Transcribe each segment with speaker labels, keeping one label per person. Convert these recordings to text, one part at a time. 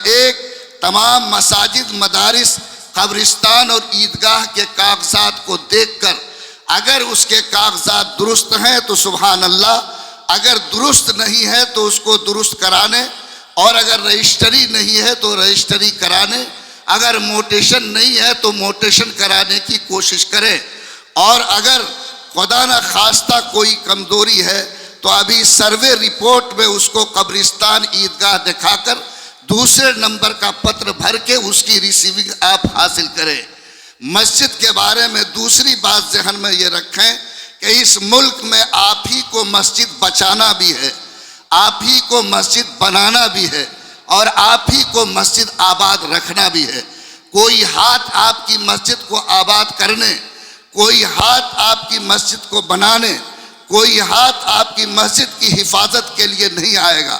Speaker 1: ایک تمام مساجد، مدارس، قبرستان اور عیدگاہ کے کاغذات کو دیکھ کر اگر اس کے کاغذات درست ہیں تو سبحان اللہ، اگر درست نہیں ہے تو اس کو درست کرانے، اور اگر رجسٹری نہیں ہے تو رجسٹری کرانے، اگر موٹیشن نہیں ہے تو موٹیشن کرانے کی کوشش کریں، اور اگر خدا نہ خواستہ کوئی کمزوری ہے تو ابھی سروے رپورٹ میں اس کو قبرستان، عیدگاہ دکھا کر دوسرے نمبر کا پتر بھر کے اس کی ریسیونگ آپ حاصل کریں۔ مسجد کے بارے میں دوسری بات ذہن میں یہ رکھیں کہ اس ملک میں آپ ہی کو مسجد بچانا بھی ہے، آپ ہی کو مسجد بنانا بھی ہے، اور آپ ہی کو مسجد آباد رکھنا بھی ہے۔ کوئی ہاتھ آپ کی مسجد کو آباد کرنے، کوئی ہاتھ آپ کی مسجد کو بنانے، کوئی ہاتھ آپ کی مسجد کی حفاظت کے لیے نہیں آئے گا۔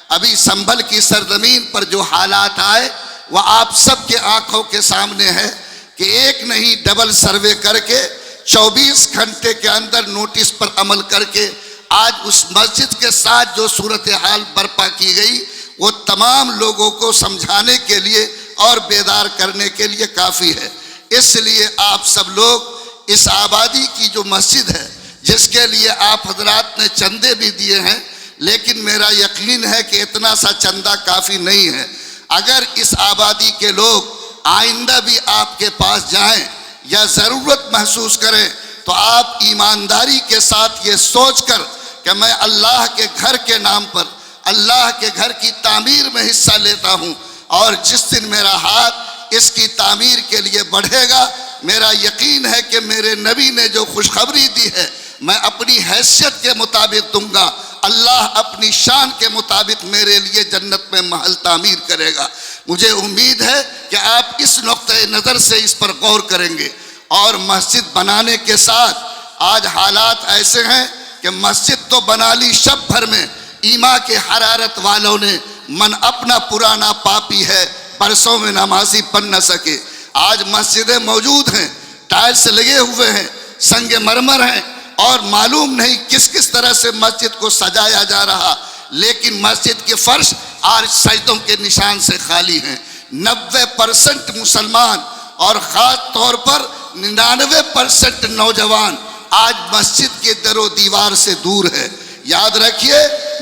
Speaker 1: ابھی سنبھل کی سرزمین پر جو حالات آئے وہ آپ سب کے آنکھوں کے سامنے ہے کہ ایک نہیں ڈبل سروے کر کے 24 گھنٹے کے اندر نوٹس پر عمل کر کے آج اس مسجد کے ساتھ جو صورتحال برپا کی گئی وہ تمام لوگوں کو سمجھانے کے لیے اور بیدار کرنے کے لیے کافی ہے۔ اس لیے آپ سب لوگ اس آبادی کی جو مسجد ہے، جس کے لیے آپ حضرات نے چندے بھی دیے ہیں، لیکن میرا یقین ہے کہ اتنا سا چندہ کافی نہیں ہے۔ اگر اس آبادی کے لوگ آئندہ بھی آپ کے پاس جائیں یا ضرورت محسوس کریں تو آپ ایمانداری کے ساتھ یہ سوچ کر کہ میں اللہ کے گھر کے نام پر اللہ کے گھر کی تعمیر میں حصہ لیتا ہوں، اور جس دن میرا ہاتھ اس کی تعمیر کے لیے بڑھے گا، میرا یقین ہے کہ میرے نبی نے جو خوشخبری دی ہے میں اپنی حیثیت کے مطابق دوں گا، اللہ اپنی شان کے مطابق میرے لیے جنت میں محل تعمیر کرے گا۔ مجھے امید ہے کہ آپ اس نقطۂ نظر سے اس پر غور کریں گے، اور مسجد بنانے کے ساتھ آج حالات ایسے ہیں کہ مسجد تو بنا لی شب بھر میں، ایما کے حرارت والوں نے من اپنا پرانا پاپی ہے برسوں میں نمازی بن نہ سکے۔ آج مسجدیں موجود ہیں، ٹائلز لگے ہوئے ہیں، سنگ مرمر ہیں، اور معلوم نہیں کس کس طرح سے مسجد کو سجایا جا رہا، لیکن مسجد کے فرش آج سجدوں کے نشان سے خالی ہیں۔ 90% مسلمان اور خاص طور پر 99% نوجوان آج مسجد کے در و دیوار سے دور ہے۔ یاد رکھیے،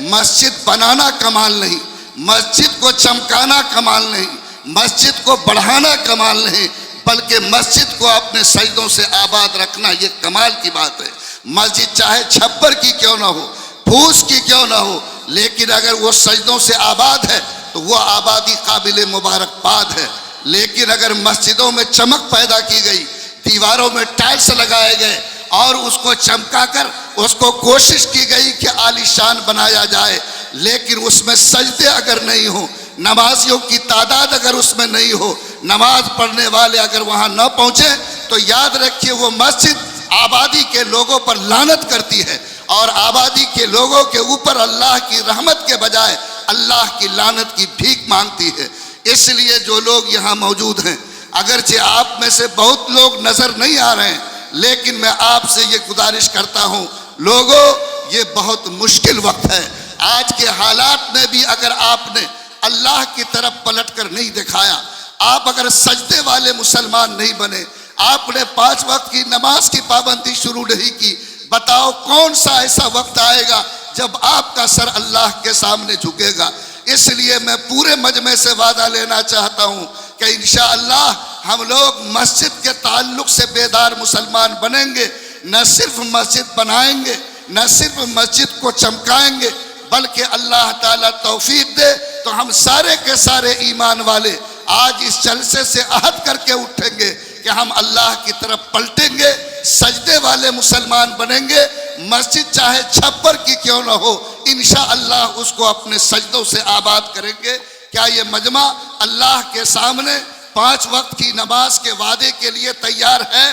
Speaker 1: مسجد بنانا کمال نہیں، مسجد کو چمکانا کمال نہیں، مسجد کو بڑھانا کمال نہیں، بلکہ مسجد کو اپنے سجدوں سے آباد رکھنا یہ کمال کی بات ہے۔ مسجد چاہے چھپر کی کیوں نہ ہو، پھوس کی کیوں نہ ہو، لیکن اگر وہ سجدوں سے آباد ہے تو وہ آبادی قابل مبارکباد ہے۔ لیکن اگر مسجدوں میں چمک پیدا کی گئی، دیواروں میں ٹائلز لگائے گئے اور اس کو چمکا کر اس کو کوشش کی گئی کہ عالی شان بنایا جائے، لیکن اس میں سجدے اگر نہیں ہوں، نمازیوں کی تعداد اگر اس میں نہیں ہو، نماز پڑھنے والے اگر وہاں نہ پہنچے، تو یاد رکھیے وہ مسجد آبادی کے لوگوں پر لعنت کرتی ہے، اور آبادی کے لوگوں کے اوپر اللہ کی رحمت کے بجائے اللہ کی لعنت کی بھیک مانگتی ہے۔ اس لیے جو لوگ یہاں موجود ہیں، اگرچہ آپ میں سے بہت لوگ نظر نہیں آ رہے ہیں، لیکن میں آپ سے یہ گزارش کرتا ہوں، لوگوں یہ بہت مشکل وقت ہے۔ آج کے حالات میں بھی اگر آپ نے اللہ کی طرف پلٹ کر نہیں دکھایا، آپ اگر سجدے والے مسلمان نہیں بنے، آپ نے 5 وقت کی نماز کی پابندی شروع نہیں کی، بتاؤ کون سا ایسا وقت آئے گا جب آپ کا سر اللہ کے سامنے جھکے گا؟ اس لیے میں پورے مجمع سے وعدہ لینا چاہتا ہوں کہ انشاءاللہ ہم لوگ مسجد کے تعلق سے بیدار مسلمان بنیں گے، نہ صرف مسجد بنائیں گے، نہ صرف مسجد کو چمکائیں گے، بلکہ اللہ تعالیٰ توفیق دے تو ہم سارے کے سارے ایمان والے آج اس جلسے سے عہد کر کے اٹھیں گے کہ ہم اللہ کی طرف پلٹیں گے، سجدے والے مسلمان بنیں گے، مسجد چاہے چھپر کی کیوں نہ ہو، انشاءاللہ اس کو اپنے سجدوں سے آباد کریں گے۔ کیا یہ مجمع اللہ کے سامنے 5 وقت کی نماز کے وعدے کے لیے تیار ہے؟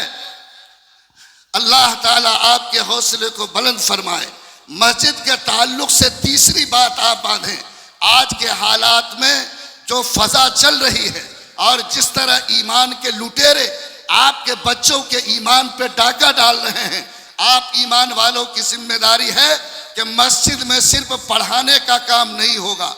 Speaker 1: اللہ تعالیٰ آپ کے حوصلے کو بلند فرمائے۔ مسجد کے تعلق سے تیسری بات آپ باندھیں، آج کے حالات میں جو فضا چل رہی ہے اور جس طرح ایمان کے لٹیرے آپ کے بچوں کے ایمان پہ ڈاکہ ڈال رہے ہیں، آپ ایمان والوں کی ذمہ داری ہے کہ مسجد میں صرف پڑھانے کا کام نہیں ہوگا،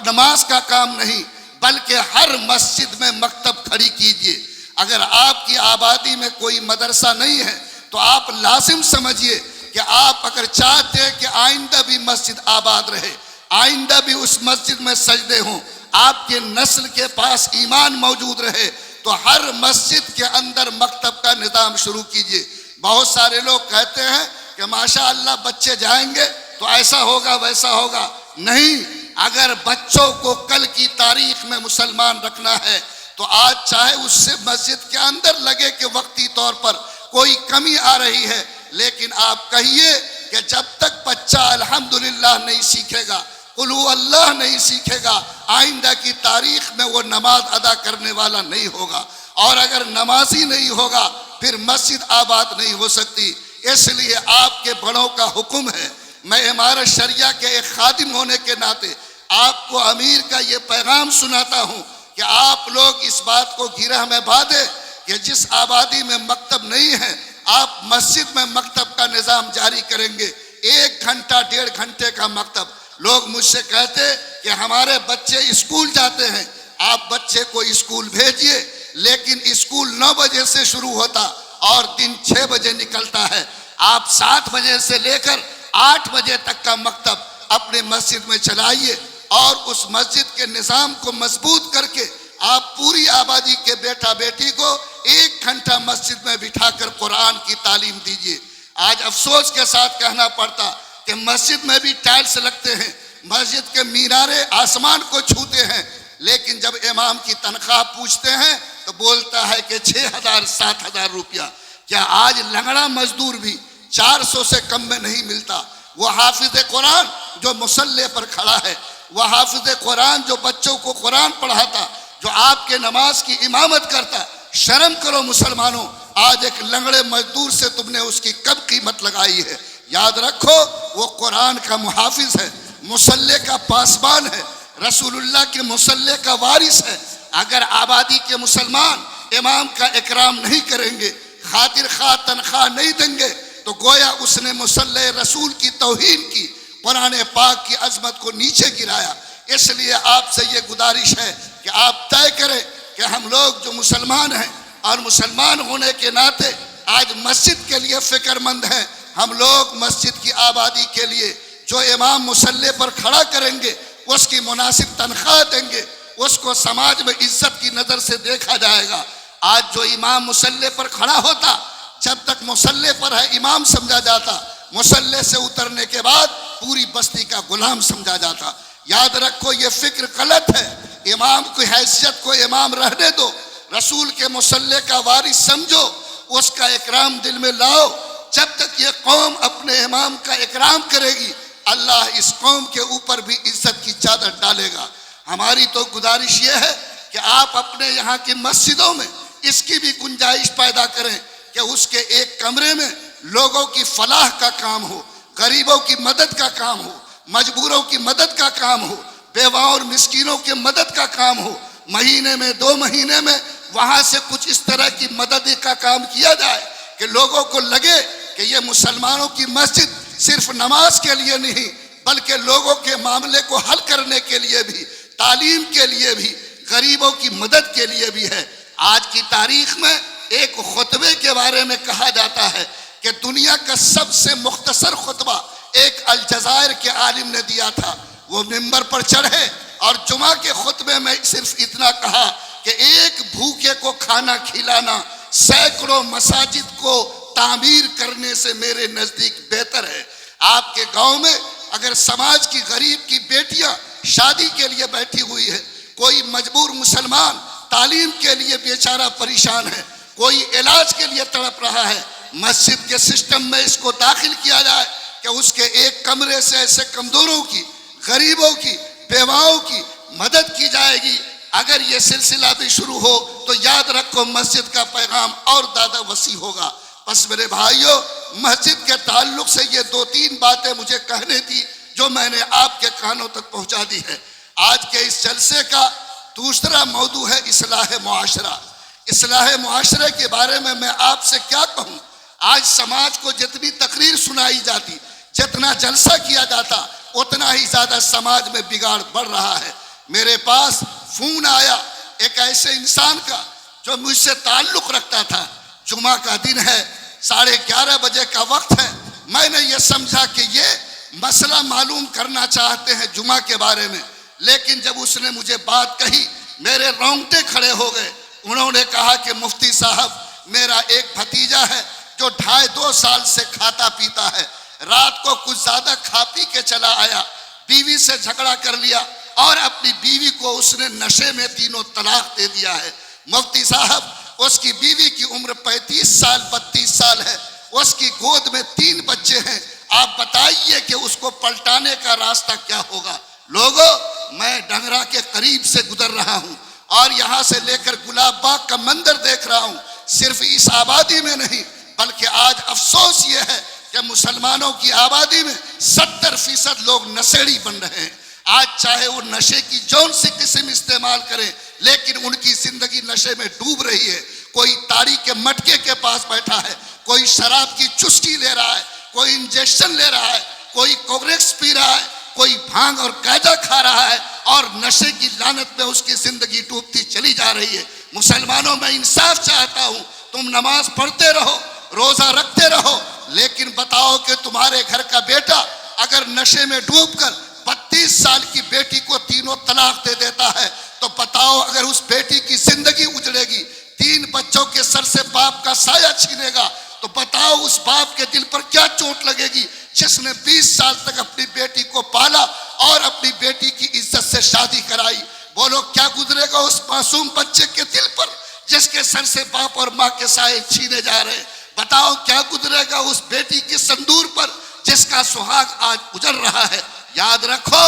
Speaker 1: نماز کا کام نہیں، بلکہ ہر مسجد میں مکتب کھڑی کیجئے۔ اگر آپ کی آبادی میں کوئی مدرسہ نہیں ہے تو آپ لازم سمجھیے کہ آپ اگر چاہتے ہیں کہ آئندہ بھی مسجد آباد رہے، آئندہ بھی اس مسجد میں سجدے ہوں، آپ کے نسل کے پاس ایمان موجود رہے، تو ہر مسجد کے اندر مکتب کا نظام شروع کیجئے۔ بہت سارے لوگ کہتے ہیں کہ ماشاءاللہ بچے جائیں گے تو ایسا ہوگا ویسا ہوگا۔ نہیں، اگر بچوں کو کل کی تاریخ میں مسلمان رکھنا ہے تو آج چاہے اس سے مسجد کے اندر لگے کہ وقتی طور پر کوئی کمی آ رہی ہے، لیکن آپ کہیے کہ جب تک بچہ الحمدللہ نہیں سیکھے گا، قل هو اللہ نہیں سیکھے گا، آئندہ کی تاریخ میں وہ نماز ادا کرنے والا نہیں ہوگا، اور اگر نمازی نہیں ہوگا پھر مسجد آباد نہیں ہو سکتی۔ اس لیے آپ کے بڑوں کا حکم ہے، میں امارت شریعہ کے ایک خادم ہونے کے ناطے آپ کو امیر کا یہ پیغام سناتا ہوں کہ آپ لوگ اس بات کو گرہ میں باندھیں کہ جس آبادی میں مکتب نہیں ہے آپ مسجد میں مکتب کا نظام جاری کریں گے، 1 گھنٹہ 1.5 گھنٹے کا مکتب۔ لوگ مجھ سے کہتے کہ ہمارے بچے اسکول جاتے ہیں، آپ بچے کو اسکول بھیجئے، لیکن اسکول 9 بجے سے شروع ہوتا اور دن 6 بجے نکلتا ہے۔ آپ 7 بجے سے لے کر 8 بجے تک کا مکتب اپنے مسجد میں چلائیے، اور اس مسجد کے نظام کو مضبوط کر کے آپ پوری آبادی کے بیٹا بیٹی کو 1 گھنٹہ مسجد میں بٹھا کر قرآن کی تعلیم دیجیے۔ آج افسوس کے ساتھ کہنا پڑتا کہ مسجد میں بھی ٹائلز لگتے ہیں، مسجد کے مینارے آسمان کو چھوتے ہیں، لیکن جب امام کی تنخواہ پوچھتے ہیں تو بولتا ہے کہ 6,000 7,000 روپیہ۔ کیا آج لنگڑا مزدور بھی 400 سے کم میں نہیں ملتا؟ وہ حافظ قرآن جو مصلی پر کھڑا ہے، وہ حافظ قرآن جو بچوں کو قرآن پڑھاتا، جو آپ کے نماز کی امامت کرتا، شرم کرو مسلمانوں، آج ایک لنگڑے مزدور سے تم نے اس کی کب قیمت لگائی ہے؟ یاد رکھو وہ قرآن کا محافظ ہے، مصلی کا پاسبان ہے، رسول اللہ کے مصلی کا وارث ہے۔ اگر آبادی کے مسلمان امام کا اکرام نہیں کریں گے، خاطر خواہ تنخواہ نہیں دیں گے، تو گویا اس نے مصلی رسول کی توہین کی، قرآن پاک کی عظمت کو نیچے گرایا۔ اس لیے آپ سے یہ گزارش ہے کہ آپ طے کریں کہ ہم لوگ جو مسلمان ہیں اور مسلمان ہونے کے ناطے آج مسجد کے لیے فکر مند ہیں، ہم لوگ مسجد کی آبادی کے لیے جو امام مصلی پر کھڑا کریں گے اس کی مناسب تنخواہ دیں گے، اس کو سماج میں عزت کی نظر سے دیکھا جائے گا۔ آج جو امام مصلی پر کھڑا ہوتا، جب تک مصلی پر ہے امام سمجھا جاتا، مصلی سے اترنے کے بعد پوری بستی کا غلام سمجھا جاتا۔ یاد رکھو یہ فکر غلط ہے، امام کی حیثیت کو امام رہنے دو، رسول کے مصلی کا وارث سمجھو، اس کا اکرام دل میں لاؤ۔ جب تک یہ قوم اپنے امام کا اکرام کرے گی، اللہ اس قوم کے اوپر بھی عزت کی چادر ڈالے گا۔ ہماری تو گزارش یہ ہے کہ آپ اپنے یہاں کی مسجدوں میں اس کی بھی گنجائش پیدا کریں کہ اس کے ایک کمرے میں لوگوں کی فلاح کا کام ہو، غریبوں کی مدد کا کام ہو، مجبوروں کی مدد کا کام ہو، بیواؤں اور مسکینوں کی مدد کا کام ہو۔ مہینے میں 2 مہینے میں وہاں سے کچھ اس طرح کی مدد کا کام کیا جائے کہ لوگوں کو لگے کہ یہ مسلمانوں کی مسجد صرف نماز کے لیے نہیں بلکہ لوگوں کے معاملے کو حل کرنے کے لیے بھی، تعلیم کے لیے بھی، غریبوں کی مدد کے لیے بھی ہے۔ آج کی تاریخ میں ایک خطبے کے بارے میں کہا جاتا ہے کہ دنیا کا سب سے مختصر خطبہ ایک الجزائر کے عالم نے دیا تھا۔ وہ ممبر پر چڑھے اور جمعہ کے خطبے میں صرف اتنا کہا کہ ایک بھوکے کو کھانا کھلانا سینکڑوں مساجد کو تعمیر کرنے سے میرے نزدیک بہتر ہے۔ آپ کے گاؤں میں اگر سماج کی غریب کی بیٹیاں شادی کے لیے بیٹھی ہوئی ہے، کوئی مجبور مسلمان تعلیم کے لیے بیچارہ پریشان ہے، کوئی علاج کے لیے تڑپ رہا ہے، مسجد کے سسٹم میں اس کو داخل کیا جائے کہ اس کے ایک کمرے سے ایسے کمزوروں کی، غریبوں کی، بیواؤں کی مدد کی جائے گی۔ اگر یہ سلسلہ بھی شروع ہو تو یاد رکھو مسجد کا پیغام اور زیادہ وسیع ہوگا۔ بس میرے بھائیوں، مسجد کے تعلق سے یہ 2-3 باتیں مجھے کہنے تھی جو میں نے آپ کے کانوں تک پہنچا دی ہے۔ آج کے اس جلسے کا دوسرا موضوع ہے اصلاح معاشرہ۔ اصلاح معاشرے کے بارے میں آپ سے کیا کہوں؟ آج سماج کو جتنی تقریر سنائی جاتی، جتنا جلسہ کیا جاتا، اتنا ہی زیادہ سماج میں بگاڑ بڑھ رہا ہے۔ میرے پاس فون آیا ایک ایسے انسان کا جو مجھ سے تعلق رکھتا تھا. جمعہ کا دن ہے, 11:30 بجے کا وقت ہے. میں نے یہ سمجھا کہ یہ مسئلہ معلوم کرنا چاہتے ہیں جمعہ کے بارے میں, لیکن جب اس نے مجھے بات کہی میرے رونگٹے کھڑے ہو گئے. انہوں نے کہا کہ مفتی صاحب میرا ایک بھتیجا ہے جو 2.5 سال سے کھاتا پیتا ہے, رات کو کچھ زیادہ کھا پی کے چلا آیا, بیوی سے جھگڑا کر لیا اور اپنی بیوی کو اس نے نشے میں 3 طلاق دے دیا ہے. مفتی صاحب اس کی بیوی کی عمر 35 سال 32 سال ہے, اس کی گود میں 3 بچے ہیں. آپ بتائیے کہ اس کو پلٹانے کا راستہ کیا ہوگا؟ لوگوں, میں ڈنگرا کے قریب سے گزر رہا ہوں اور یہاں سے لے کر گلاب باغ کا منظر دیکھ رہا ہوں. صرف اس آبادی میں نہیں بلکہ آج افسوس یہ ہے کہ مسلمانوں کی آبادی میں 70% لوگ نشیڑی بن رہے ہیں. آج چاہے وہ نشے کی جون سی قسم استعمال کریں لیکن ان کی زندگی نشے میں ڈوب رہی ہے. کوئی تاڑی کے مٹکے کے پاس بیٹھا ہے, کوئی شراب کی چسکی لے رہا ہے, کوئی انجیکشن لے رہا ہے, کوئی کوگریکس پی رہا ہے, کوئی بھانگ اور گاجا کھا رہا ہے اور نشے کی لعنت میں اس کی زندگی ڈوبتی چلی جا رہی ہے. مسلمانوں میں انصاف چاہتا ہوں, تم نماز پڑھتے رہو, روزہ رکھتے رہو, لیکن بتاؤ کہ تمہارے گھر کا بیٹا اگر نشے میں ڈوب کر 32 سال کی بیٹی کو 3 طلاق دے دیتا ہے تو بتاؤ اگر اس بیٹی کی زندگی اجڑے گی, 3 بچوں کے سر سے باپ کا سایہ چھینے گا تو بتاؤ اس باپ کے دل پر کیا چوٹ لگے گی جس نے 20 سال تک اپنی بیٹی کو پالا اور اپنی بیٹی کی عزت سے شادی کرائی. بولو کیا گزرے گا اس معصوم بچے کے دل پر جس کے سر سے باپ اور ماں کے سائے چھینے جا رہے ہیں؟ بتاؤ کیا گزرے گا اس بیٹی کی سندور پر جس کا سہاگ آج اجڑ رہا ہے؟ یاد رکھو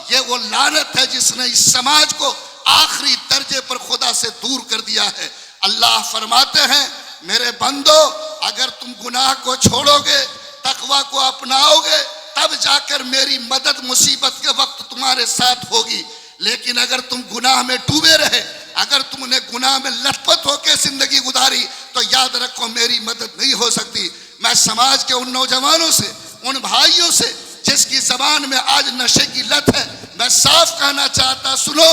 Speaker 1: یہ وہ لعنت ہے جس نے اس سماج کو آخری درجے پر خدا سے دور کر دیا ہے. اللہ فرماتے ہیں میرے بندو اگر تم گناہ کو چھوڑو گے, تقوی کو اپناؤ گے, تب جا کر میری مدد مصیبت کے وقت تمہارے ساتھ ہوگی. لیکن اگر تم گناہ میں ڈوبے رہے, اگر تم نے گناہ میں لت پت ہو کے زندگی گزاری تو یاد رکھو میری مدد نہیں ہو سکتی. میں سماج کے ان نوجوانوں سے, ان بھائیوں سے جس کی زبان میں آج نشے کی لت ہے, میں صاف کہنا چاہتا سنو,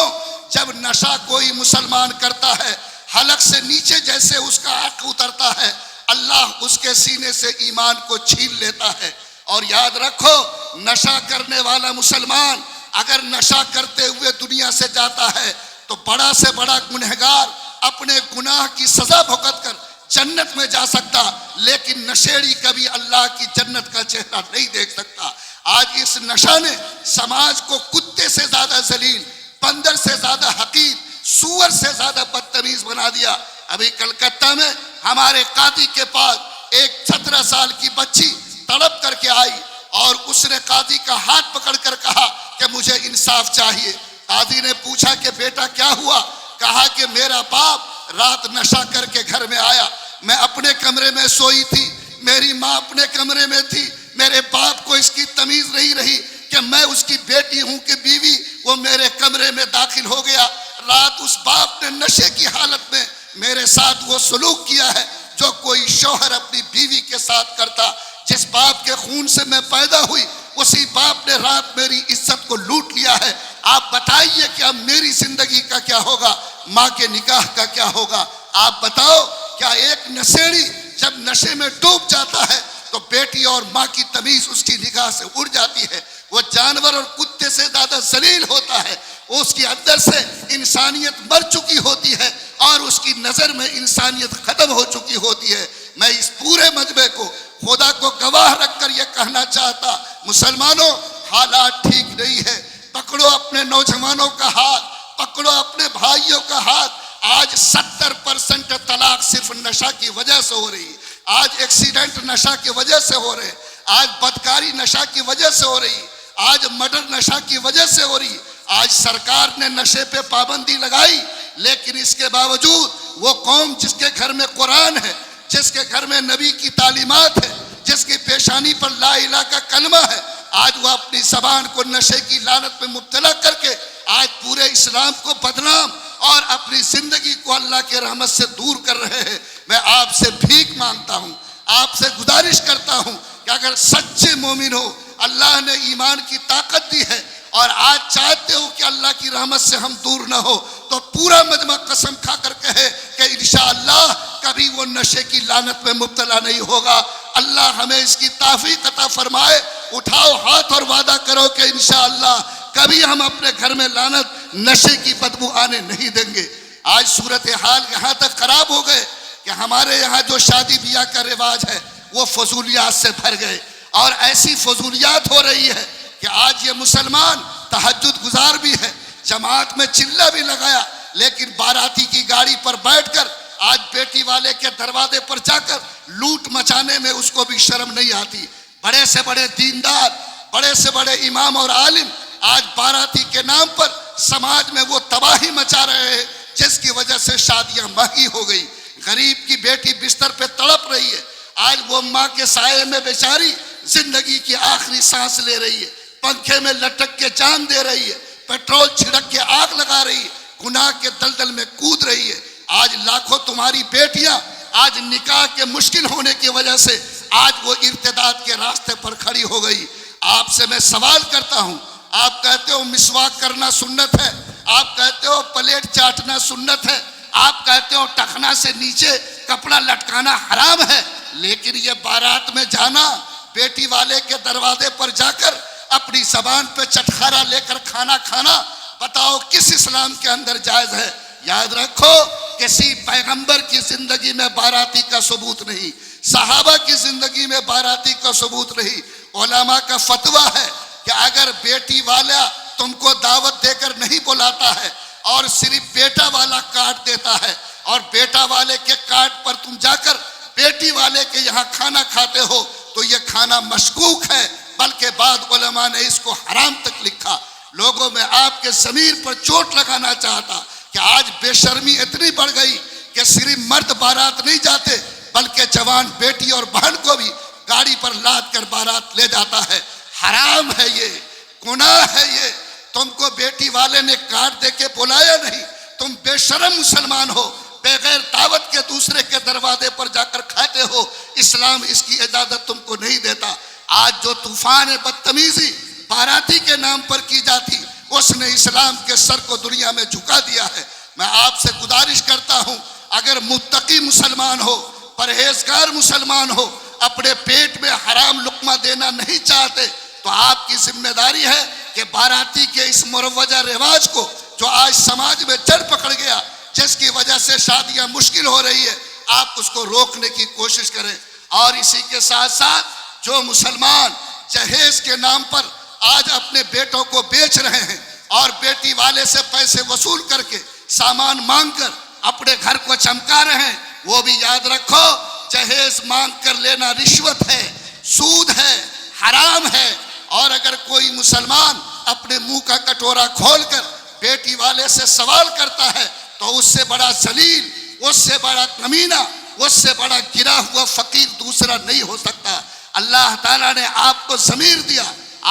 Speaker 1: جب نشہ کوئی مسلمان کرتا ہے حلق سے نیچے جیسے اس کا حق اترتا ہے, اللہ اس کے سینے سے ایمان کو چھین لیتا ہے. اور یاد رکھو نشہ کرنے والا مسلمان اگر نشہ کرتے ہوئے دنیا سے جاتا ہے تو بڑا سے بڑا گنہگار اپنے گناہ کی سزا بھگت کر جنت میں جا سکتا, لیکن نشیڑی کبھی اللہ کی جنت کا چہرہ نہیں دیکھ سکتا. آج اس نشہ نے سماج کو کتے سے زیادہ ذلیل, بندر سے زیادہ حقیر, سور سے زیادہ بدتمیز بنا دیا. ابھی کلکتہ میں ہمارے قاضی کے پاس ایک 17 سال کی بچی تڑپ کر کے آئی اور اس نے قاضی کا ہاتھ پکڑ کر کہا کہ مجھے انصاف چاہیے. قاضی نے پوچھا کہ بیٹا کیا ہوا؟ کہا کہ میرا باپ رات نشہ کر کے گھر میں آیا, میں اپنے کمرے میں سوئی تھی, میری ماں اپنے کمرے میں تھی, میرے باپ کو اس کی تمیز نہیں رہی کہ میں اس کی بیٹی ہوں کہ بیوی, وہ میرے کمرے میں داخل ہو گیا. رات اس باپ نے نشے کی حالت میں میرے ساتھ وہ سلوک کیا ہے جو کوئی شوہر اپنی بیوی کے ساتھ کرتا. جس باپ کے خون سے میں پیدا ہوئی اسی باپ نے رات میری عزت کو لوٹ لیا ہے. آپ بتائیے کہ اب میری زندگی کا کیا ہوگا, ماں کے نکاح کا کیا ہوگا؟ آپ بتاؤ کیا ایک نشیڑی جب نشے میں ڈوب جاتا ہے تو بیٹی اور ماں کی تمیز اس کی نگاہ سے اڑ جاتی ہے, وہ جانور اور کتے سے زیادہ ذلیل ہوتا ہے, اس کی اندر سے انسانیت مر چکی ہوتی ہے اور اس کی نظر میں انسانیت ختم ہو چکی ہوتی ہے. میں اس پورے مجمع کو خدا کو گواہ رکھ کر یہ کہنا چاہتا, مسلمانوں حالات ٹھیک نہیں ہے, پکڑو اپنے نوجوانوں کا ہاتھ, پکڑو اپنے بھائیوں کا ہاتھ. آج 70% طلاق صرف نشہ کی وجہ سے ہو رہی, آج ایکسیڈنٹ نشہ کی وجہ سے ہو رہے, آج بدکاری نشہ کی وجہ سے ہو رہی, آج مرڈر نشہ کی وجہ سے ہو رہی. آج سرکار نے نشے پہ پابندی لگائی لیکن اس کے باوجود وہ قوم جس کے گھر میں قرآن ہے, جس کے گھر میں نبی کی تعلیمات ہے, جس کی پیشانی پر لا الہ کا کلمہ ہے, آج وہ اپنی زبان کو نشے کی لعنت میں مبتلا کر کے آج پورے اسلام کو بدنام اور اپنی زندگی کو اللہ کے رحمت سے دور کر رہے ہیں. میں آپ سے بھیک مانگتا ہوں, آپ سے گزارش کرتا ہوں کہ اگر سچے مومن ہو, اللہ نے ایمان کی طاقت دی ہے اور آج چاہتے ہو کہ اللہ کی رحمت سے ہم دور نہ ہو، تو پورا مجمع قسم کھا کر کہے کہ انشاءاللہ کبھی وہ نشے کی لعنت میں مبتلا نہیں ہوگا۔ اللہ ہمیں اس کی توفیق عطا فرمائے۔ اٹھاؤ ہاتھ اور وعدہ کرو کہ انشاءاللہ کبھی ہم اپنے گھر میں لعنت، نشے کی بدبو آنے نہیں دیں گے۔ آج صورتحال یہاں تک خراب ہو گئے کہ ہمارے یہاں جو شادی بیاہ کا رواج ہے وہ فضولیات سے بھر گئے، اور ایسی فضولیات ہو رہی ہے کہ آج یہ مسلمان تہجد گزار بھی ہے، جماعت میں چلہ بھی لگایا، لیکن باراتی کی گاڑی پر بیٹھ کر آج بیٹی والے کے دروازے پر جا کر لوٹ مچانے میں اس کو بھی شرم نہیں آتی۔ بڑے سے بڑے دیندار، بڑے سے بڑے امام اور عالم آج باراتی کے نام پر سماج میں وہ تباہی مچا رہے ہیں جس کی وجہ سے شادیاں مہنگی ہو گئی، غریب کی بیٹی بستر پہ تڑپ رہی ہے، آج وہ ماں کے سائے میں بیچاری زندگی کی آخری سانس لے رہی ہے، پنکھے میں لٹک کے جان دے رہی ہے، پیٹرول چھڑک کے آگ لگا رہی ہے، گناہ کے دلدل میں کود رہی ہے۔ آج لاکھوں تمہاری بیٹیاں آج نکاح کے مشکل ہونے کی وجہ سے آج وہ ارتداد کے راستے پر کھڑی ہو گئی۔ آپ سے میں سوال کرتا ہوں، آپ کہتے ہو مسواک کرنا سنت ہے، آپ کہتے ہو پلیٹ چاٹنا سنت ہے، آپ کہتے ہو ٹخنا سے نیچے کپڑا لٹکانا حرام ہے، لیکن یہ بارات میں جانا، بیٹی والے کے دروازے پر جا کر اپنی زبان پہ چٹخارا لے کر کھانا کھانا، بتاؤ کس اسلام کے اندر جائز ہے؟ یاد رکھو، کسی پیغمبر کی زندگی میں باراتی کا ثبوت نہیں، صحابہ کی زندگی میں باراتی کا ثبوت نہیں۔ علماء کا فتویٰ ہے کہ اگر بیٹی والا تم کو دعوت دے کر نہیں بلاتا ہے اور صرف بیٹا والا کارڈ دیتا ہے، اور بیٹا والے کے کارڈ پر تم جا کر بیٹی والے کے یہاں کھانا کھاتے ہو، تو یہ کھانا مشکوک ہے، بلکہ بعض علماء نے اس کو حرام تک لکھا۔ لوگوں میں آپ کے ضمیر پر چوٹ لگانا چاہتا کہ آج بے شرمی اتنی بڑھ گئی کہ صرف مرد بارات نہیں جاتے، بلکہ جوان بیٹی اور بہن کو بھی گاڑی پر لاد کر بارات لے جاتا ہے۔ حرام ہے، یہ گناہ ہے۔ یہ تم کو بیٹی والے نے کارڈ دے کے بلایا نہیں، تم بے شرم مسلمان ہو، بغیر دعوت کے دوسرے کے دروازے پر جا کر کھاتے ہو۔ اسلام اس کی اجازت تم کو نہیں دیتا۔ آج جو طوفان بدتمیزی باراتی کے نام پر کی جاتی، اس نے اسلام کے سر کو دنیا میں جھکا دیا ہے۔ میں آپ سے گزارش کرتا ہوں، اگر متقی مسلمان ہو، پرہیزگار مسلمان ہو، اپنے پیٹ میں حرام لقمہ دینا نہیں چاہتے، تو آپ کی ذمہ داری ہے کہ باراتی کے اس مروجہ رواج کو جو آج سماج میں جڑ پکڑ گیا، جس کی وجہ سے شادیاں مشکل ہو رہی ہے، آپ اس کو روکنے کی کوشش کریں۔ اور اسی کے ساتھ ساتھ جو مسلمان جہیز کے نام پر آج اپنے بیٹوں کو بیچ رہے ہیں اور بیٹی والے سے پیسے وصول کر کے سامان مانگ کر اپنے گھر کو چمکا رہے ہیں، وہ بھی یاد رکھو، جہیز مانگ کر لینا رشوت ہے، سود ہے، حرام ہے۔ اور اگر کوئی مسلمان اپنے منہ کا کٹورا کھول کر بیٹی والے سے سوال کرتا ہے، تو اس سے بڑا ذلیل، اس سے بڑا کمینہ، اس سے بڑا گرا ہوا فقیر دوسرا نہیں ہو سکتا۔ اللہ تعالیٰ نے آپ کو ضمیر دیا،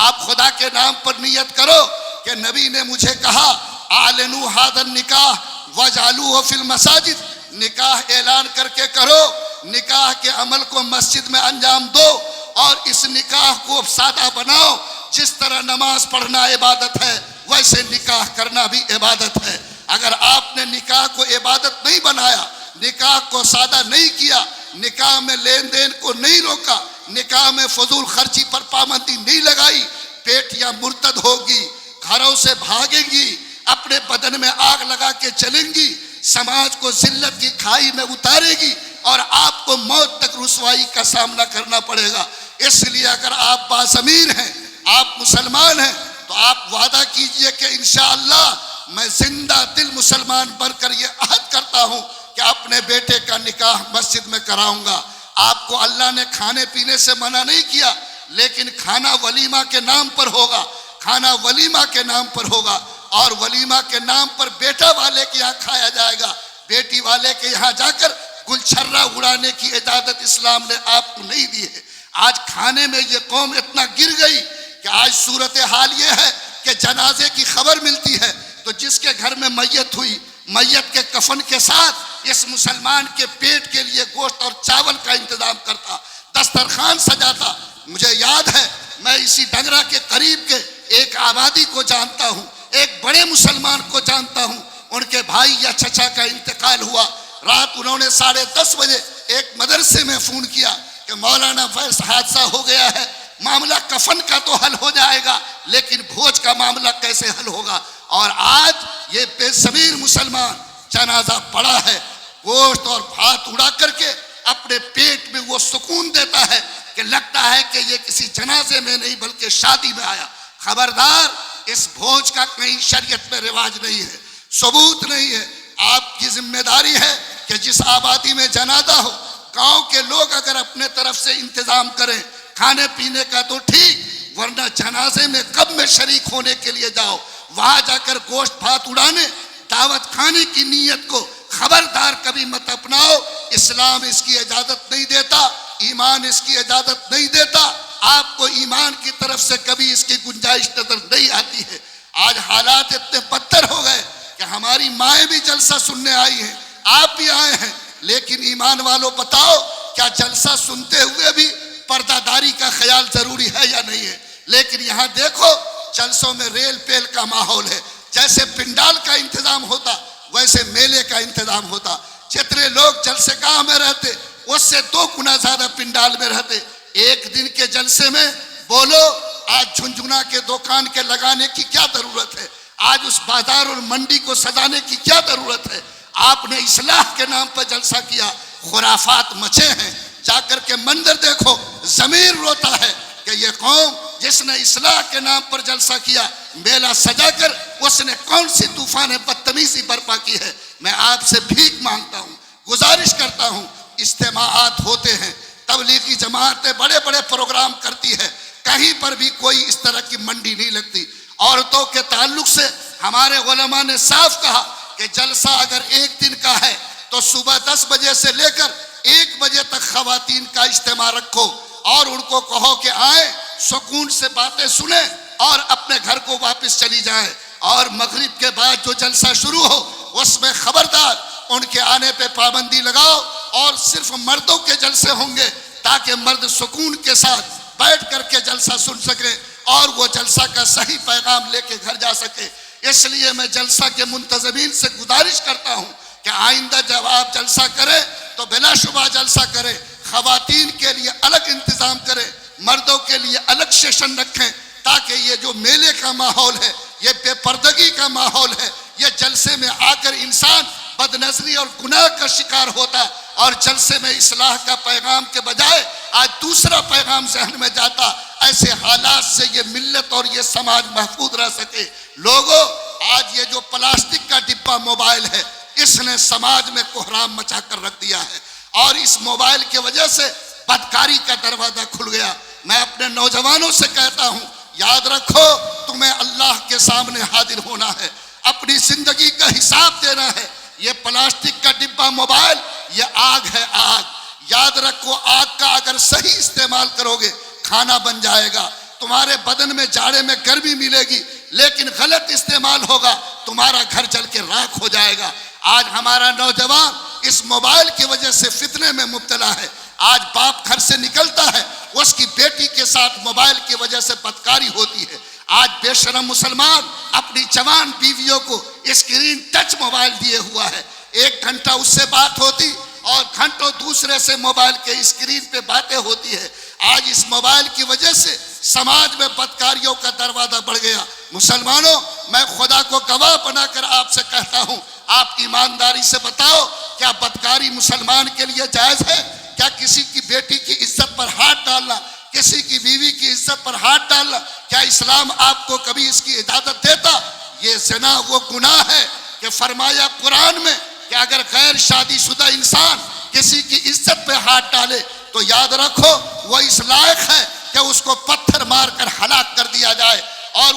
Speaker 1: آپ خدا کے نام پر نیت کرو کہ نبی نے مجھے کہا اعلنوا ھذا النکاح وجعلوہ فی المساجد، نکاح اعلان کر کے کرو، نکاح کے عمل کو مسجد میں انجام دو، اور اس نکاح کو سادہ بناؤ۔ جس طرح نماز پڑھنا عبادت ہے، ویسے نکاح کرنا بھی عبادت ہے۔ اگر آپ نے نکاح کو عبادت نہیں بنایا، نکاح کو سادہ نہیں کیا، نکاح میں لین دین کو نہیں روکا، نکاح میں فضول خرچی پر پابندی نہیں لگائی، بیٹیاں مرتد ہوگی، گھروں سے بھاگیں گی، اپنے بدن میں آگ لگا کے چلیں گی، سماج کو ذلت کی کھائی میں اتارے گی، اور آپ کو موت تک رسوائی کا سامنا کرنا پڑے گا۔ اس لیے اگر آپ باضمیر ہیں، آپ مسلمان ہیں، تو آپ وعدہ کیجئے کہ انشاءاللہ میں زندہ دل مسلمان بن کر یہ عہد کرتا ہوں کہ اپنے بیٹے کا نکاح مسجد میں کراؤں گا۔ آپ کو اللہ نے کھانے پینے سے منع نہیں کیا، لیکن کھانا ولیمہ کے نام پر ہوگا، کھانا ولیمہ کے نام پر ہوگا، اور ولیمہ کے نام پر بیٹا والے کے یہاں کھایا جائے گا، بیٹی والے کے یہاں جا کر گلچھرہ اڑانے کی اجازت اسلام نے آپ کو نہیں دی ہے۔ آج کھانے میں یہ قوم اتنا گر گئی کہ آج صورتحال یہ ہے کہ جنازے کی خبر ملتی ہے تو جس کے گھر میں میت ہوئی، میت کے کفن کے ساتھ اس مسلمان کے پیٹ کے لیے گوشت اور چاول کا انتظام کرتا، دسترخوان سجاتا۔ مجھے یاد ہے، میں اسی ڈنگرا کے قریب کے ایک آبادی کو جانتا ہوں، ایک بڑے مسلمان کو جانتا ہوں، ان کے بھائی یا چچا کا انتقال ہوا، رات انہوں نے 10:30 بجے ایک مدرسے میں فون کیا کہ مولانا فیض حادثہ ہو گیا ہے، معاملہ کفن کا تو حل ہو جائے گا لیکن بھوج کا معاملہ کیسے حل ہوگا؟ اور آج یہ بے ضمیر مسلمان جنازہ پڑا ہے، گوشت اور بھات اڑا کر کے اپنے پیٹ میں وہ سکون دیتا ہے کہ لگتا ہے کہ یہ کسی جنازے میں نہیں بلکہ شادی میں آیا۔ خبردار، اس بھوج کا کہیں شریعت میں رواج نہیں ہے، ثبوت نہیں ہے۔ آپ کی ذمہ داری ہے کہ جس آبادی میں جنازہ ہو، گاؤں کے لوگ اگر اپنے طرف سے انتظام کریں کھانے پینے کا تو ٹھیک، ورنہ جنازے میں کب میں شریک ہونے کے لیے جاؤ، وہاں جا کر گوشت بھات اڑانے، دعوت کھانے کی نیت کو خبردار کبھی مت اپناؤ۔ اسلام اس کی اجازت نہیں دیتا، ایمان اس کی اجازت نہیں دیتا، آپ کو ایمان کی طرف سے کبھی اس کی گنجائش نظر نہیں آتی ہے۔ آج حالات اتنے بدتر ہو گئے کہ ہماری مائیں بھی جلسہ سننے آئی ہیں، آپ بھی آئے ہیں، لیکن ایمان والوں بتاؤ کیا جلسہ سنتے ہوئے بھی پردہ داری کا خیال ضروری ہے یا نہیں ہے؟ لیکن یہاں دیکھو جلسوں میں ریل پیل کا ماحول ہے، جیسے پنڈال کا انتظام ہوتا ویسے میلے کا انتظام ہوتا، جتنے لوگ جلسے گاہ میں رہتے اس سے 2 گنا زیادہ پنڈال میں رہتے۔ ایک دن کے جلسے میں بولو آج جھنجھنا کے دکان کے لگانے کی کیا ضرورت ہے؟ آج اس بازار اور منڈی کو سجانے کی کیا ضرورت ہے؟ آپ نے اصلاح کے نام پر جلسہ کیا، خرافات مچے ہیں، جا کر کے منظر دیکھو، ضمیر روتا ہے کہ یہ قوم جس نے اصلاح کے نام پر جلسہ کیا، میلہ سجا کر اس نے کون سی طوفان بدتمیزی برپا کی ہے۔ میں آپ سے بھیک مانگتا ہوں، گزارش کرتا ہوں، اجتماعات ہوتے ہیں، تبلیغی جماعتیں بڑے بڑے پروگرام کرتی ہے، کہیں پر بھی کوئی اس طرح کی منڈی نہیں لگتی۔ عورتوں کے تعلق سے ہمارے علماء نے صاف کہا کہ جلسہ اگر ایک دن کا ہے تو صبح 10 بجے سے لے کر 1 بجے تک خواتین کا اجتماع رکھو اور ان کو کہو کہ آئیں، سکون سے باتیں سنیں اور اپنے گھر کو واپس چلی جائیں، اور مغرب کے بعد جو جلسہ شروع ہو اس میں خبردار ان کے آنے پہ پابندی لگاؤ، اور صرف مردوں کے جلسے ہوں گے تاکہ مرد سکون کے ساتھ بیٹھ کر کے جلسہ سن سکیں اور وہ جلسہ کا صحیح پیغام لے کے گھر جا سکے۔ اس لیے میں جلسہ کے منتظمین سے گزارش کرتا ہوں کہ آئندہ جب آپ جلسہ کریں تو بلا شبہ جلسہ کریں، خواتین کے لیے الگ انتظام کریں، مردوں کے لیے الگ سیشن رکھیں، تاکہ یہ جو میلے کا ماحول ہے، یہ بے پردگی کا ماحول ہے، یہ جلسے میں آ کر انسان بد نظری اور گناہ کا شکار ہوتا، اور جلسے میں اصلاح کا پیغام کے بجائے آج دوسرا پیغام ذہن میں جاتا۔ ایسے حالات سے یہ ملت اور یہ سماج محفوظ رہ سکے۔ لوگوں، آج یہ جو پلاسٹک کا ڈبہ موبائل ہے، اس نے سماج میں کوہرام مچا کر رکھ دیا ہے، اور اس موبائل کی وجہ سے بدکاری کا دروازہ کھل گیا۔ میں اپنے نوجوانوں سے کہتا ہوں، یاد رکھو تمہیں اللہ کے سامنے حاضر ہونا ہے، اپنی زندگی کا حساب دینا ہے۔ یہ پلاسٹک کا ڈبہ موبائل یہ آگ ہے، آگ۔ یاد رکھو آگ کا اگر صحیح استعمال کرو گے کھانا بن جائے گا، تمہارے بدن میں جاڑے میں گرمی ملے گی، لیکن غلط استعمال ہوگا تمہارا گھر جل کے راکھ ہو جائے گا۔ آج ہمارا نوجوان اس موبائل کی وجہ سے فتنے میں مبتلا ہے۔ آج باپ گھر سے نکلتا ہے، اس کی بیٹی کے ساتھ موبائل کی وجہ سے بدکاری ہوتی ہے۔ آج بے شرم مسلمان اپنی جوان بیویوں کو اسکرین ٹچ موبائل دیے ہوا ہے، 1 گھنٹہ اس سے بات ہوتی اور گھنٹوں دوسرے سے موبائل کے اسکرین پہ باتیں ہوتی ہے۔ آج اس موبائل کی وجہ سے سماج میں بدکاریوں کا دروازہ بڑھ گیا۔ مسلمانوں، میں خدا کو گواہ بنا کر آپ سے کہتا ہوں، آپ ایمانداری سے بتاؤ کیا بدکاری مسلمان کے لیے جائز ہے؟ کیا کسی کی بیٹی کی عزت پر ہاتھ ڈالنا، کسی کی بیوی کی عزت پر ہاتھ ڈالنا، کیا اسلام آپ کو کبھی اس کی اجازت دیتا؟ یہ زنا وہ گناہ ہے کہ فرمایا قرآن میں کہ اگر غیر شادی شدہ انسان کسی کی عزت پہ ہاتھ ڈالے تو یاد رکھو وہ اس لائق ہے کہ اس کو پتھر مار کر ہلاک کر دیا جائے اور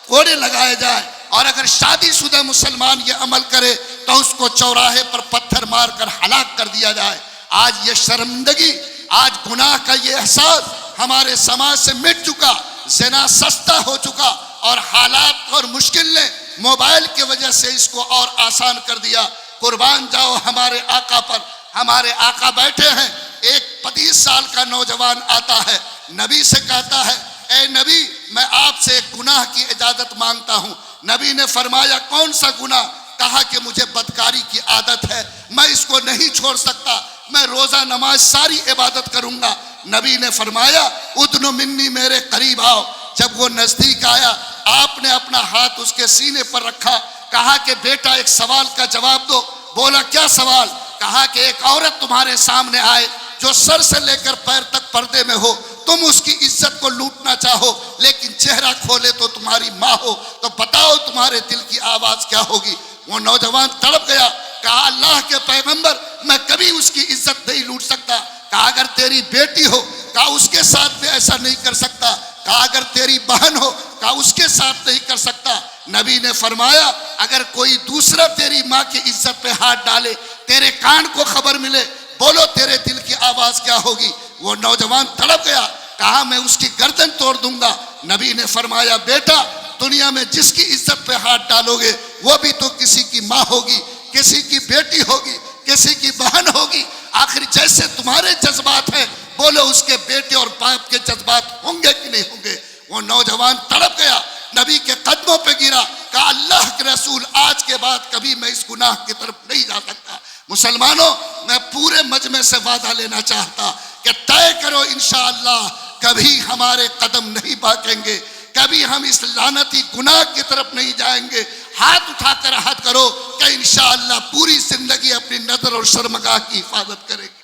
Speaker 1: کوڑے لگائے جائے، اور اگر شادی شدہ مسلمان یہ عمل کرے تو اس کو چوراہے پر پتھر مار کر ہلاک کر دیا جائے۔ آج یہ شرمندگی، آج گناہ کا یہ احساس ہمارے سماج سے مٹ چکا، زنا سستا ہو چکا، اور حالات اور مشکل نے موبائل کی وجہ سے اس کو اور آسان کر دیا۔ قربان جاؤ ہمارے آقا پر، ہمارے آقا بیٹھے ہیں، ایک 25 سال کا نوجوان آتا ہے، نبی سے کہتا ہے اے نبی میں آپ سے ایک گناہ کی اجازت مانگتا ہوں۔ نبی نے فرمایا کون سا گناہ؟ کہا کہ مجھے بدکاری کی عادت ہے، میں اس کو نہیں چھوڑ سکتا، میں روزہ نماز ساری عبادت کروں گا۔ نبی نے فرمایا ادنو منی، میرے قریب آؤ۔ جب وہ نزدیک آیا آپ نے اپنا ہاتھ اس کے سینے پر رکھا، کہا کہ بیٹا ایک سوال کا جواب دو۔ بولا کیا سوال؟ کہا کہ ایک عورت تمہارے سامنے آئے جو سر سے لے کر پیر تک پردے میں ہو، تم اس کی عزت کو لوٹنا چاہو لیکن چہرہ کھولے تو تمہاری ماں ہو، تو بتاؤ تمہارے دل کی آواز کیا ہوگی؟ وہ نوجوان تڑپ گیا، کہا اللہ کے پیغمبر میں کبھی اس کی عزت نہیں لوٹ سکتا۔ کہا اگر تیری بیٹی ہو، کہا اس کے ساتھ بھی ایسا نہیں کر سکتا۔ کہا اگر تیری بہن ہو، کہا اس کے ساتھ نہیں کر سکتا۔ نبی نے فرمایا اگر کوئی دوسرا تیری ماں کی عزت پہ ہاتھ ڈالے، تیرے کان کو خبر ملے، بولو تیرے دل کی آواز کیا ہوگی؟ وہ نوجوان تڑپ گیا، کہا میں اس کی گردن توڑ دوں گا۔ نبی نے فرمایا بیٹا دنیا میں جس کی عزت پہ ہاتھ ڈالو گے وہ بھی تو کسی کی ماں ہوگی، کسی کی بیٹی ہوگی، کسی کی بہن ہوگی۔ آخر جیسے تمہارے جذبات ہیں، بولو اس کے بیٹے اور باپ کے جذبات ہوں گے کہ نہیں ہوں گے؟ وہ نوجوان تڑپ گیا، نبی کے قدموں پہ گرا، کہا اللہ کے رسول آج کے بعد کبھی میں اس گناہ کی طرف نہیں جا سکتا۔ مسلمانوں میں پورے مجمع سے وعدہ لینا چاہتا کہ طے کرو انشاءاللہ کبھی ہمارے قدم نہیں بھاگیں گے، کبھی ہم اس لعنتی گناہ کی طرف نہیں جائیں گے۔ ہاتھ اٹھا کر عہد کرو کہ انشاءاللہ پوری زندگی اپنی نظر اور شرمگاہ کی حفاظت کرے گی۔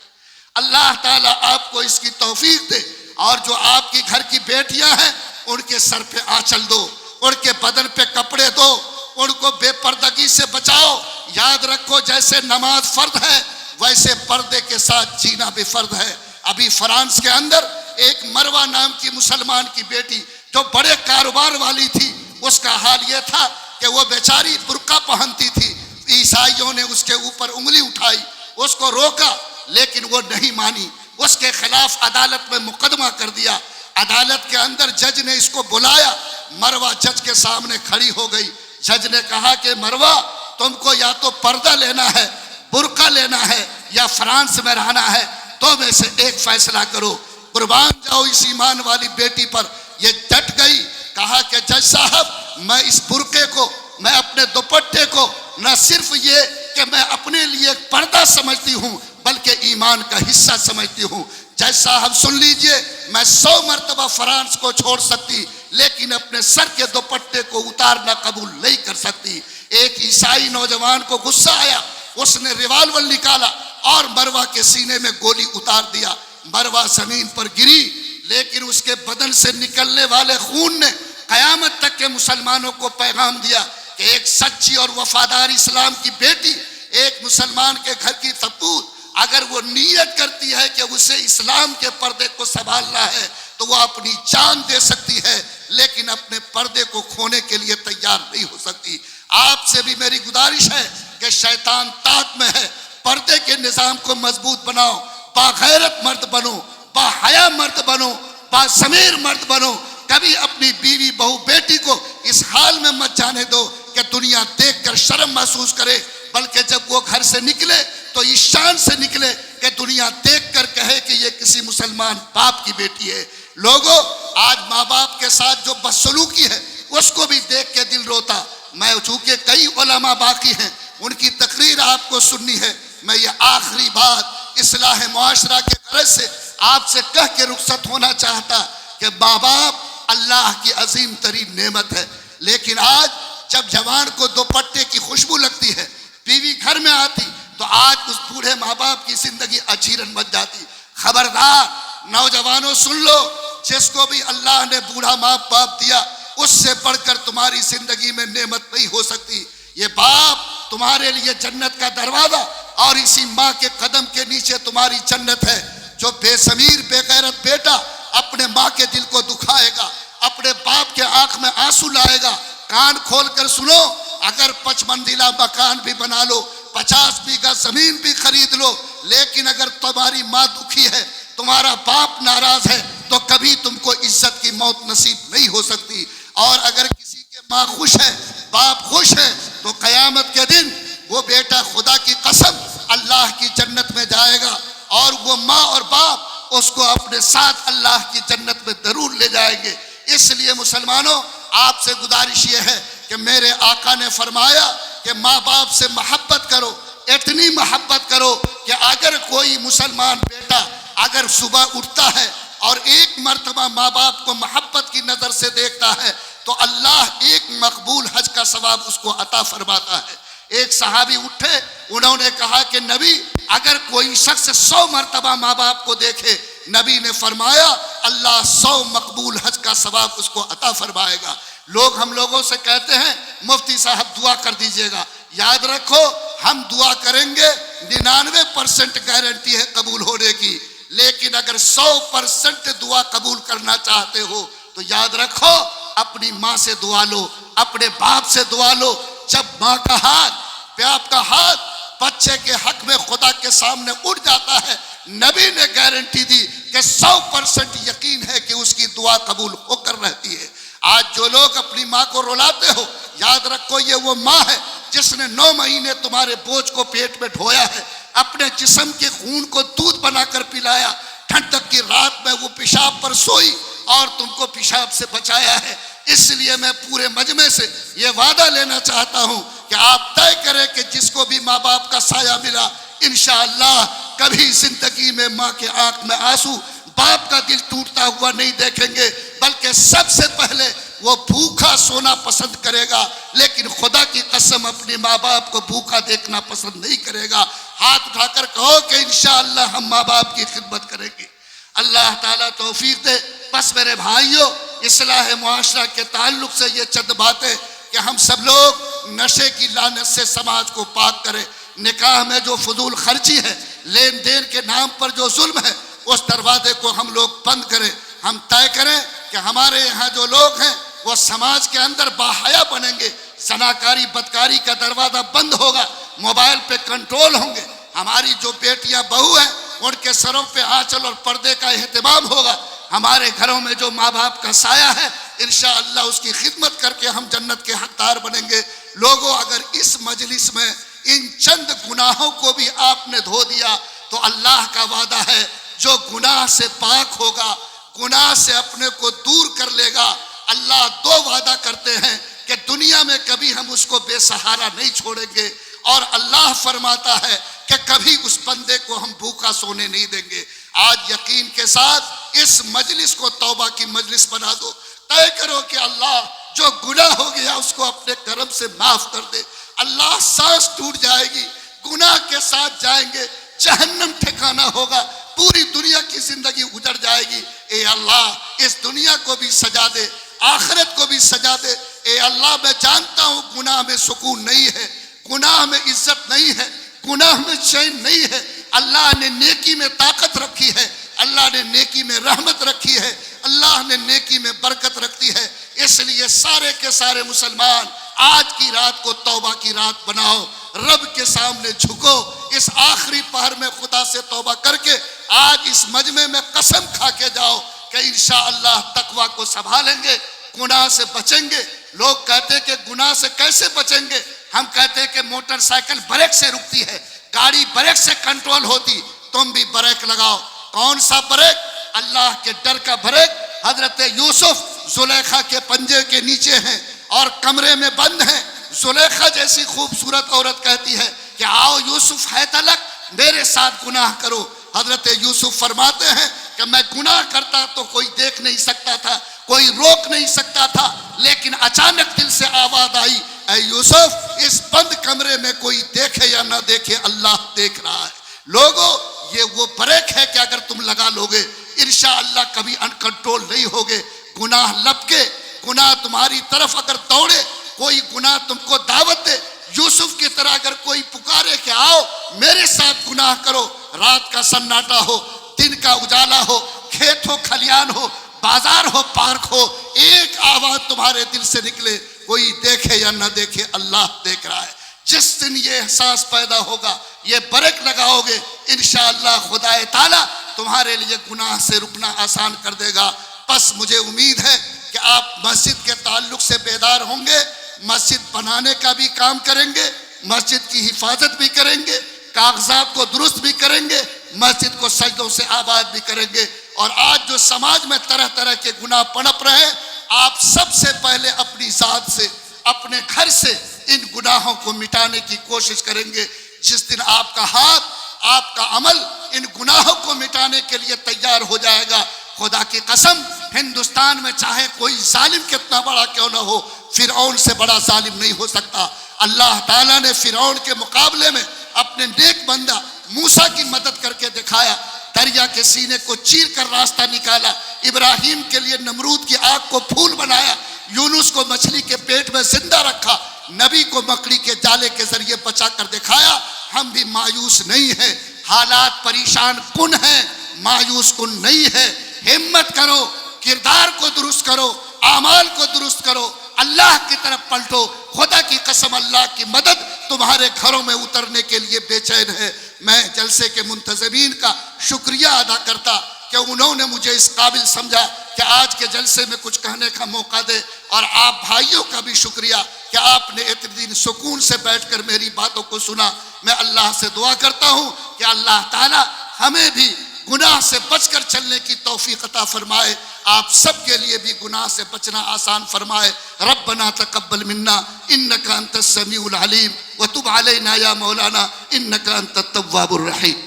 Speaker 1: اللہ تعالیٰ آپ کو اس کی توفیق دے، اور جو آپ کی گھر کی بیٹیاں ہیں ان کے سر پہ آنچل دو، ان کے بدن پہ کپڑے دو، ان کو بے پردگی سے بچاؤ۔ یاد رکھو جیسے نماز فرض ہے ویسے پردے کے ساتھ جینا بھی فرض ہے۔ ابھی فرانس کے اندر ایک مروہ نام کی مسلمان کی بیٹی جو بڑے کاروبار والی تھی، اس کا حال یہ تھا کہ وہ بیچاری برقع پہنتی تھی۔ عیسائیوں نے اس کے اوپر انگلی اٹھائی، اس کو روکا لیکن وہ نہیں مانی، اس کے خلاف عدالت میں مقدمہ کر دیا۔ عدالت کے اندر جج نے اس کو بلایا، مروہ جج کے سامنے کھڑی ہو گئی۔ جج نے کہا کہ مروہ تم کو یا تو پردہ لینا ہے، برقع لینا ہے، یا فرانس میں رہنا ہے، دو میں سے ایک فیصلہ کرو۔ قربان جاؤ اس ایمان والی بیٹی پر، یہ ڈٹ گئی، کہا کہ جج صاحب میں اس برقعے کو، میں اپنے دوپٹے کو نہ صرف یہ کہ میں اپنے لیے ایک پردہ سمجھتی ہوں بلکہ ایمان کا حصہ سمجھتی ہوں۔ جج صاحب سن لیجئے، میں 100 مرتبہ فرانس کو چھوڑ سکتی لیکن اپنے سر کے دوپٹے کو اتارنا قبول نہیں کر سکتی۔ ایک عیسائی نوجوان کو غصہ آیا، اس نے ریوالور نکالا اور مروہ کے سینے میں گولی اتار دیا۔ مروہ زمین پر گری لیکن اس کے بدن سے نکلنے والے خون نے قیامت تک کے مسلمانوں کو پیغام دیا کہ ایک سچی اور وفادار اسلام کی بیٹی، ایک مسلمان کے گھر کی سپوت، اگر وہ نیت کرتی ہے کہ اسے اسلام کے پردے کو سنبھالنا ہے تو وہ اپنی جان دے سکتی ہے لیکن اپنے پردے کو کھونے کے لیے تیار نہیں ہو سکتی۔ آپ سے بھی میری گزارش ہے کہ شیطان طاقت میں ہے، پردے کے نظام کو مضبوط بناؤ، باغیرت مرد بنو، باحیا مرد بنو، باضمیر مرد بنو۔ کبھی اپنی بیوی بہو بیٹی کو اس حال میں مت جانے دو کہ دنیا دیکھ کر شرم محسوس کرے، بلکہ جب وہ گھر سے نکلے تو اس شان سے نکلے کہ دنیا دیکھ کر کہے کہ یہ کسی مسلمان باپ کی بیٹی ہے۔ لوگوں آج ماں باپ کے ساتھ جو بدسلوکی ہے اس کو بھی دیکھ کے دل روتا۔ میں چونکہ کئی علماء باقی ہیں ان کی تقریر آپ کو سننی ہے، میں یہ آخری بات اصلاح معاشرہ کے غرض سے آپ سے کہہ کے رخصت ہونا چاہتا کہ ماں باپ اللہ کی عظیم ترین نعمت ہے، لیکن آج جب جوان کو دوپٹے کی خوشبو لگتی ہے، بیوی گھر میں آتی تو آج اس بوڑھے ماں باپ کی زندگی اچیرن بن جاتی۔ خبردار نوجوانوں سن لو، جس کو بھی اللہ نے بوڑھا ماں باپ دیا اس سے بڑھ کر تمہاری زندگی میں نعمت نہیں ہو سکتی۔ یہ باپ تمہارے لیے جنت کا دروازہ اور اسی ماں کے قدم کے نیچے تمہاری جنت ہے۔ جو بے ضمیر بے غیرت بیٹا اپنے ماں کے دل کو دکھائے گا، اپنے باپ کے آنکھ میں آنسو لائے گا، کان کھول کر سنو، اگر 5 منزلہ مکان بھی بنا لو، 50 بیگھہ زمین بھی خرید لو، لیکن اگر تمہاری ماں دکھی ہے، تمہارا باپ ناراض ہے تو کبھی تم کو عزت کی موت نصیب نہیں ہو سکتی۔ اور اگر کسی کے ماں خوش ہے، باپ خوش ہے، تو قیامت کے دن وہ بیٹا خدا کی قسم اللہ کی جنت میں جائے گا، اور وہ ماں اور باپ اس کو اپنے ساتھ اللہ کی جنت میں ضرور لے جائیں گے۔ اس لیے مسلمانوں آپ سے گزارش یہ ہے کہ میرے آقا نے فرمایا کہ ماں باپ سے محبت کرو، اتنی محبت کرو کہ اگر کوئی مسلمان بیٹا اگر صبح اٹھتا ہے اور ایک مرتبہ ماں باپ کو محبت کی نظر سے دیکھتا ہے تو اللہ ایک مقبول حج کا ثواب اس کو عطا فرماتا ہے۔ ایک صحابی اٹھے، انہوں نے کہا کہ نبی اگر کوئی شخص 100 مرتبہ ماں باپ کو دیکھے، نبی نے فرمایا اللہ 100 مقبول حج کا ثواب اس کو عطا فرمائے گا۔ لوگ ہم لوگوں سے کہتے ہیں مفتی صاحب دعا کر دیجئے گا، یاد رکھو ہم دعا کریں گے 99% گارنٹی ہے قبول ہونے کی، لیکن اگر 100% دعا قبول کرنا چاہتے ہو تو یاد رکھو اپنی ماں سے دعا لو، اپنے باپ سے دعا لو۔ جب ماں کا ہاتھ، باپ کا ہاتھ بچے کے حق میں خدا کے سامنے اٹھ جاتا ہے، نبی نے گارنٹی دی کہ 100% یقین ہے کہ اس کی دعا قبول ہو کر رہتی ہے۔ آج جو لوگ اپنی ماں کو رلاتے ہو، یاد رکھو یہ وہ ماں ہے جس نے 9 مہینے تمہارے بوجھ کو پیٹ میں ڈھویا ہے، اپنے جسم کے خون کو دودھ بنا کر پلایا، ٹھنڈک کی رات میں وہ پیشاب پر سوئی اور تم کو پیشاب سے بچایا ہے۔ اس لیے میں پورے مجمع سے یہ وعدہ لینا چاہتا ہوں کہ آپ طے کریں کہ جس کو بھی ماں باپ کا سایہ ملا انشاءاللہ کبھی زندگی میں ماں کے آنکھ میں آنسو، باپ کا دل ٹوٹتا ہوا نہیں دیکھیں گے، بلکہ سب سے پہلے وہ بھوکا سونا پسند کرے گا، لیکن خدا کی قسم اپنے ماں باپ کو بھوکا دیکھنا پسند نہیں کرے گا۔ ہاتھ اٹھا کر کہو کہ انشاءاللہ ہم ماں باپ کی خدمت کریں گے۔ اللہ تعالیٰ توفیق دے۔ بس میرے بھائیوں، اصلاح معاشرہ کے تعلق سے یہ چند باتیں کہ ہم سب لوگ نشے کی لعنت سے سماج کو پاک کریں، نکاح میں جو فضول خرچی ہے، لین دین کے نام پر جو ظلم ہے، اس دروازے کو ہم لوگ بند کریں۔ ہم طے کریں کہ ہمارے یہاں جو لوگ ہیں وہ سماج کے اندر باحیا بنیں گے، زناکاری بدکاری کا دروازہ بند ہوگا، موبائل پہ کنٹرول ہوں گے، ہماری جو بیٹیاں بہو ہیں ان کے سروں پہ آنچل اور پردے کا اہتمام ہوگا، ہمارے گھروں میں جو ماں باپ کا سایہ ہے انشاءاللہ اس کی خدمت کر کے ہم جنت کے حقدار بنیں گے۔ لوگوں اگر اس مجلس میں ان چند گناہوں کو بھی آپ نے دھو دیا تو اللہ کا وعدہ ہے جو گناہ سے پاک ہوگا، گناہ سے اپنے کو دور کر لے گا، اللہ 2 وعدہ کرتے ہیں کہ دنیا میں کبھی ہم اس کو بے سہارا نہیں چھوڑیں گے، اور اللہ فرماتا ہے کہ کبھی اس بندے کو ہم بھوکا سونے نہیں دیں گے۔ آج یقین کے ساتھ اس مجلس کو توبہ کی مجلس بنا دو، طے کرو کہ اللہ جو گناہ ہو گیا اس کو اپنے کرم سے معاف کر دے۔ اللہ سانس ٹوٹ جائے گی، گناہ کے ساتھ جائیں گے، جہنم ٹھکانہ ہوگا، پوری دنیا کی زندگی اجڑ جائے گی۔ اے اللہ اس دنیا کو بھی سجا دے، آخرت کو بھی سجا دے۔ اے اللہ میں جانتا ہوں گناہ میں سکون نہیں ہے، گناہ میں عزت نہیں ہے، گناہ میں چین نہیں ہے۔ اللہ نے نیکی میں طاقت رکھی ہے، اللہ نے نیکی میں رحمت رکھی ہے، اللہ نے نیکی میں برکت رکھی ہے۔ اس لیے سارے کے سارے مسلمان آج کی رات کو توبہ کی رات بناؤ، رب کے سامنے جھکو، اس آخری پہر میں خدا سے توبہ کر کے آج اس مجمع میں قسم کھا کے جاؤ کہ انشاءاللہ تقوی کو سنبھالیں گے، گناہ سے بچیں گے۔ لوگ کہتے کہ گناہ سے کیسے بچیں گے؟ ہم کہتے کہ موٹر سائیکل بریک سے رکتی ہے، گاڑی بریک سے کنٹرول ہوتی، تم بھی بریک لگاؤ۔ کون سا بریک؟ اللہ کے ڈر کا بریک۔ حضرت یوسف زلیخا کے پنجے کے نیچے ہیں اور کمرے میں بند ہیں۔ زلیخا جیسی خوبصورت عورت کہتی ہے کہ آؤ یوسف ہے تلک، میرے ساتھ گناہ کرو۔ حضرت یوسف فرماتے ہیں کہ میں گناہ کرتا تو کوئی دیکھ نہیں سکتا تھا، کوئی روک نہیں سکتا تھا، لیکن اچانک دل سے آواز آئی، اے یوسف اس بند کمرے میں کوئی دیکھے یا نہ دیکھے اللہ دیکھ رہا ہے۔ لوگوں یہ وہ بریک ہے کہ اگر تم لگا لوگے انشاءاللہ کبھی ان کنٹرول نہیں ہوگے۔ گناہ لپکے، گناہ تمہاری طرف اگر دوڑے، کوئی گناہ تم کو دعوت دے، یوسف کی طرح اگر کوئی پکارے کہ آؤ میرے ساتھ گناہ کرو، رات کا سناٹا ہو، دن کا اجالا ہو، کھیت ہو کھلیان ہو، بازار ہو پارک ہو، ایک آواز تمہارے دل سے نکلے، کوئی دیکھے یا نہ دیکھے اللہ دیکھ رہا ہے۔ جس دن یہ احساس پیدا ہوگا، یہ بریک لگاؤ گے، انشاءاللہ خدا تعالیٰ تمہارے لیے گناہ سے رکنا آسان کر دے گا۔ بس مجھے امید ہے کہ آپ مسجد کے تعلق سے بیدار ہوں گے، مسجد بنانے کا بھی کام کریں گے، مسجد کی حفاظت بھی کریں گے، کاغذات کو درست بھی کریں گے، مسجد کو سجدوں سے آباد بھی کریں گے۔ اور آج جو سماج میں طرح طرح کے گناہ پنپ رہے ہیں، آپ سب سے پہلے اپنی ذات سے، اپنے گھر سے ان گناہوں کو مٹانے کی کوشش کریں گے۔ جس دن آپ کا ہاتھ، آپ کا عمل ان گناہوں کو مٹانے کے لیے تیار ہو جائے گا، خدا کی قسم ہندوستان میں چاہے کوئی ظالم کتنا بڑا کیوں نہ ہو، فرعون سے بڑا ظالم نہیں ہو سکتا۔ اللہ تعالیٰ نے فرعون کے مقابلے میں اپنے نیک بندہ موسیٰ کی مدد کر کے دکھایا، دریا کے سینے کو چیر کر راستہ نکالا، ابراہیم کے لیے نمرود کی آگ کو پھول بنایا، یونس کو مچھلی کے پیٹ میں زندہ رکھا، نبی کو مکڑی کے جالے کے ذریعے بچا کر دکھایا۔ ہم بھی مایوس نہیں ہیں، حالات پریشان کن ہیں، مایوس کن نہیں ہے۔ ہمت کرو، کردار کو درست کرو، اعمال کو درست کرو، اللہ کی طرف پلٹو۔ خدا کی قسم اللہ کی مدد تمہارے گھروں میں اترنے کے لیے بے چین ہے۔ میں جلسے کے منتظمین کا شکریہ ادا کرتا کہ انہوں نے مجھے اس قابل سمجھا کہ آج کے جلسے میں کچھ کہنے کا موقع دے، اور آپ بھائیوں کا بھی شکریہ کہ آپ نے اتنے دن سکون سے بیٹھ کر میری باتوں کو سنا۔ میں اللہ سے دعا کرتا ہوں کہ اللہ تعالی ہمیں بھی گناہ سے بچ کر چلنے کی توفیق عطا فرمائے، آپ سب کے لیے بھی گناہ سے بچنا آسان فرمائے۔ ربنا تقبل منا انک انت السمیع العلیم وتب علینا یا مولانا انک انت التواب الرحیم۔